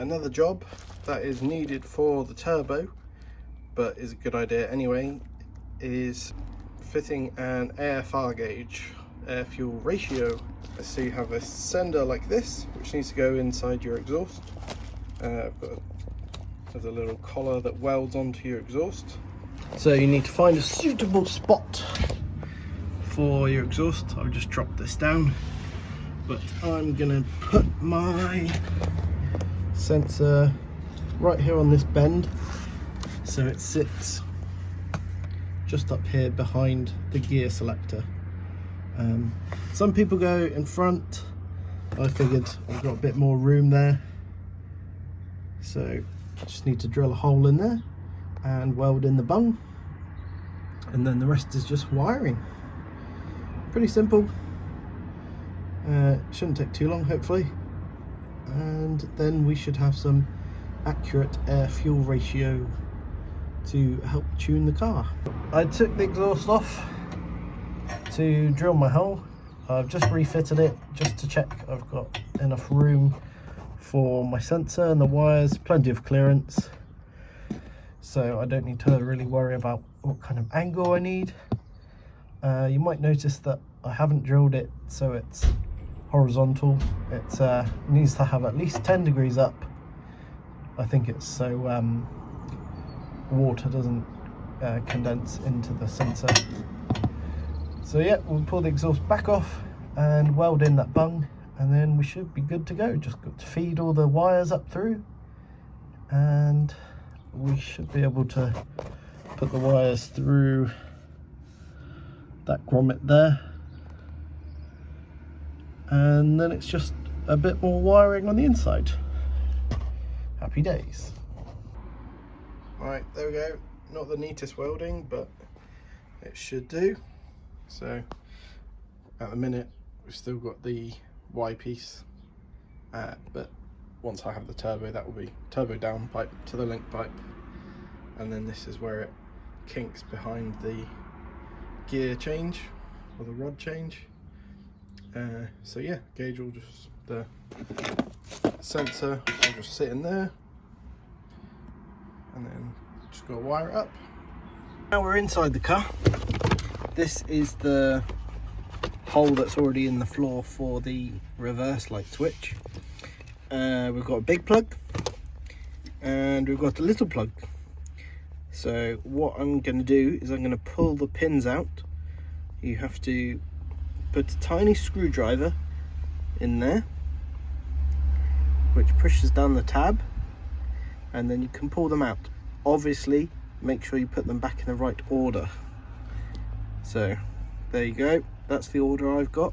another job that is needed for the turbo, but is a good idea anyway, is fitting an AFR gauge, air fuel ratio. So you have a sender like this, which needs to go inside your exhaust. There's a little collar that welds onto your exhaust. So you need to find a suitable spot for your exhaust. I've just dropped this down, but I'm gonna put my sensor right here on this bend, so it sits just up here behind the gear selector. Some people go in front. I figured I've got a bit more room there, so just need to drill a hole in there and weld in the bung, and then the rest is just wiring. Pretty simple. Shouldn't take too long, hopefully, and then we should have some accurate air fuel ratio to help tune the car. I took the exhaust off to drill my hole. I've just refitted it just to check I've got enough room for my sensor and the wires, plenty of clearance, so I don't need to really worry about what kind of angle I need. You might notice that I haven't drilled it so it's horizontal. It needs to have at least 10 degrees up. I think it's so water doesn't condense into the sensor. So yeah, we'll pull the exhaust back off and weld in that bung, and then we should be good to go. Just got to feed all the wires up through, and we should be able to put the wires through that grommet there, and then it's just a bit more wiring on the inside. Happy days. Right, there we go. Not the neatest welding, but it should do. So at the minute we've still got the Y piece, but once I have the turbo, that will be turbo down pipe to the link pipe, and then this is where it kinks behind the gear change or the rod change. So yeah, gauge will just, the sensor will just sit in there, and then just got to wire it up. Now we're inside the car. This is the hole that's already in the floor for the reverse light switch. We've got a big plug and we've got a little plug. So what I'm going to do is I'm going to pull the pins out. You have to put a tiny screwdriver in there, which pushes down the tab, and then you can pull them out. Obviously, make sure you put them back in the right order. So there you go, that's the order I've got.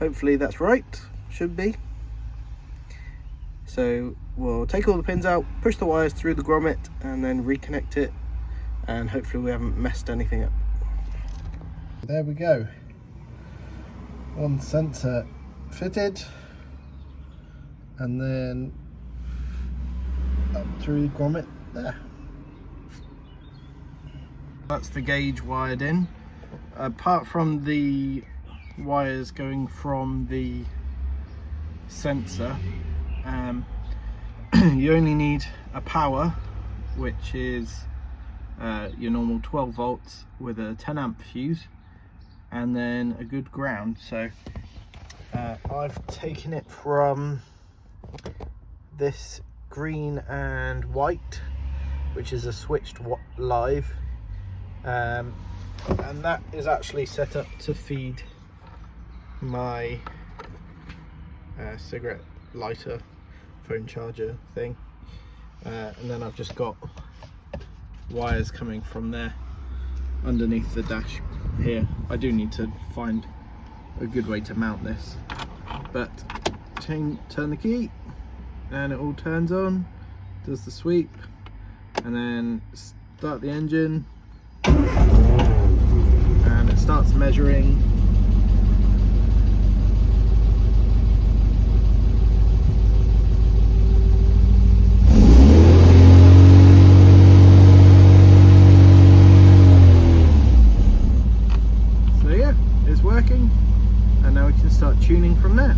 Hopefully that's right, should be. So we'll take all the pins out, push the wires through the grommet, and then reconnect it, and hopefully we haven't messed anything up. There we go, one sensor fitted, and then up through the grommet there. That's the gauge wired in. Apart from the wires going from the sensor, you only need a power, which is your normal 12 volts with a 10 amp fuse, and then a good ground. So I've taken it from this green and white, which is a switched live, and that is actually set up to feed my cigarette lighter, phone charger thing, and then I've just got wires coming from there underneath the dash here. I do need to find a good way to mount this, but turn the key and it all turns on, does the sweep, and then start the engine, and it starts measuring. So yeah, it's working, and now we can start tuning from there.